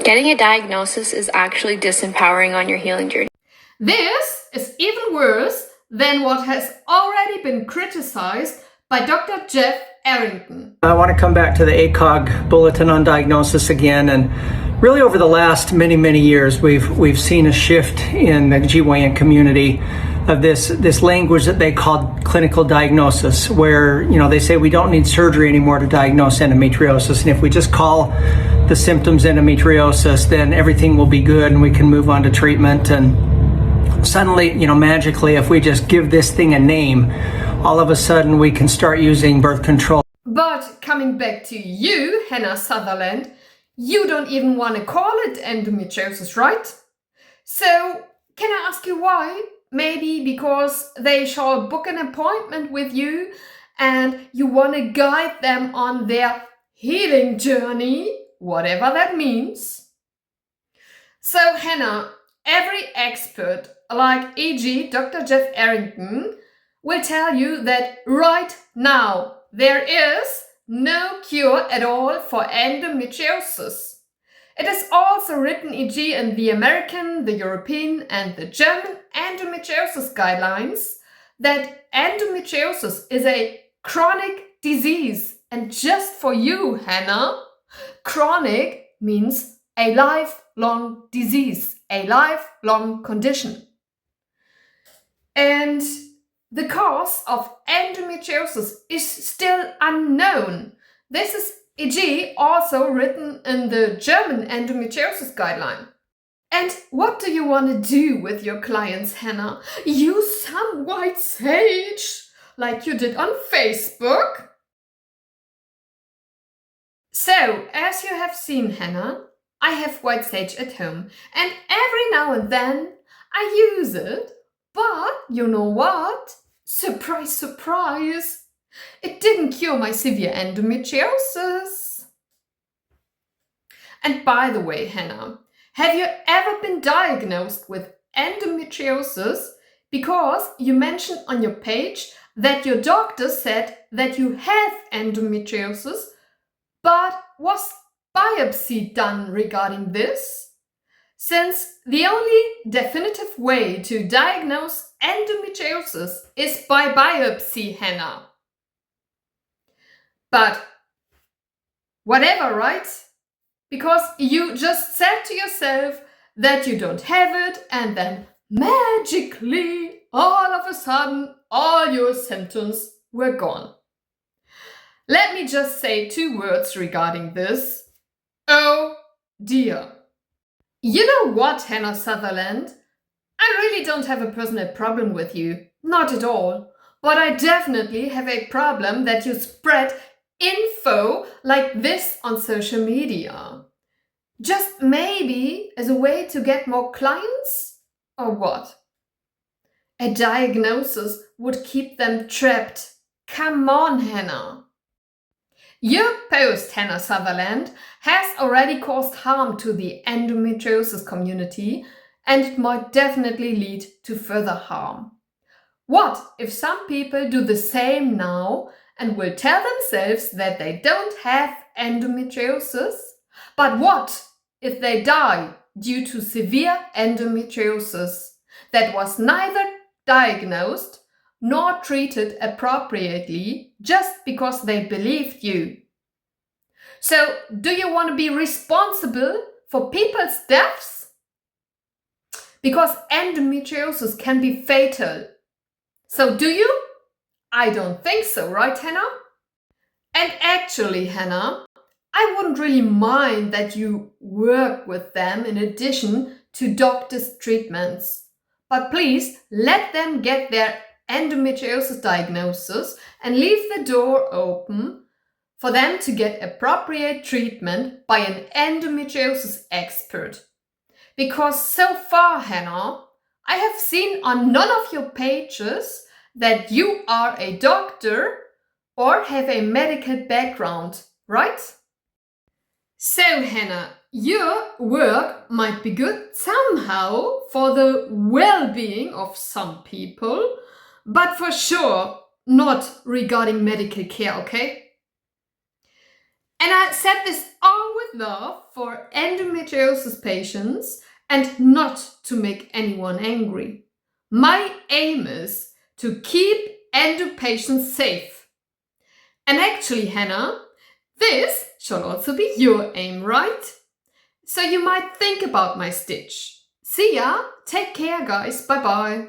Getting a diagnosis is actually disempowering on your healing journey. This is even worse than what has already been criticized by Dr. Jeff Arrington. I want to come back to the ACOG Bulletin on Diagnosis again, and really over the last many years we've seen a shift in the GYN community of this language that they call clinical diagnosis, where they say we don't need surgery anymore to diagnose endometriosis, and if we just call the symptoms endometriosis, then everything will be good and we can move on to treatment. And suddenly, magically, if we just give this thing a name, all of a sudden we can start using birth control. But coming back to you, Hannah Sutherland, you don't even want to call it endometriosis, right? So, can I ask you why? Maybe because they shall book an appointment with you and you want to guide them on their healing journey, whatever that means. So, Hannah, every expert, like e.g. Dr. Jeff Arrington, will tell you that right now there is no cure at all for endometriosis. It is also written, e.g. in the American, the European and the German endometriosis guidelines, that endometriosis is a chronic disease. And just for you, Hannah, chronic means a lifelong disease, a lifelong condition. And the cause of endometriosis is still unknown. This is, e.g., also written in the German endometriosis guideline. And what do you want to do with your clients, Hannah? Use some white sage, like you did on Facebook? So, as you have seen, Hannah, I have white sage at home, and every now and then I use it. But you know what? Surprise, surprise! It didn't cure my severe endometriosis. And by the way, Hannah, have you ever been diagnosed with endometriosis because you mentioned on your page that your doctor said that you have endometriosis, but was biopsy done regarding this? Since the only definitive way to diagnose endometriosis is by biopsy, Hannah. But whatever, right? Because you just said to yourself that you don't have it, and then magically, all of a sudden, all your symptoms were gone. Let me just say 2 words regarding this. Oh dear. You know what, Hannah Sutherland? I really don't have a personal problem with you. Not at all. But I definitely have a problem that you spread info like this on social media. Just maybe as a way to get more clients? Or what? A diagnosis would keep them trapped. Come on, Hannah. Your post, Hannah Sutherland, has already caused harm to the endometriosis community, and it might definitely lead to further harm. What if some people do the same now and will tell themselves that they don't have endometriosis? But what if they die due to severe endometriosis that was neither diagnosed nor treated appropriately just because they believed you? So, do you want to be responsible for people's deaths? Because endometriosis can be fatal. So, do you? I don't think so, right, Hannah? And actually, Hannah, I wouldn't really mind that you work with them in addition to doctors' treatments. But please let them get their endometriosis diagnosis and leave the door open for them to get appropriate treatment by an endometriosis expert. Because so far, Hannah, I have seen on none of your pages that you are a doctor or have a medical background, right? So, Hannah, your work might be good somehow for the well-being of some people, but for sure not regarding medical care, okay? And I said this all with love for endometriosis patients and not to make anyone angry. My aim is to keep endo patients safe. And actually, Hannah, this should also be your aim, right? So you might think about my stitch. See ya! Take care, guys. Bye-bye.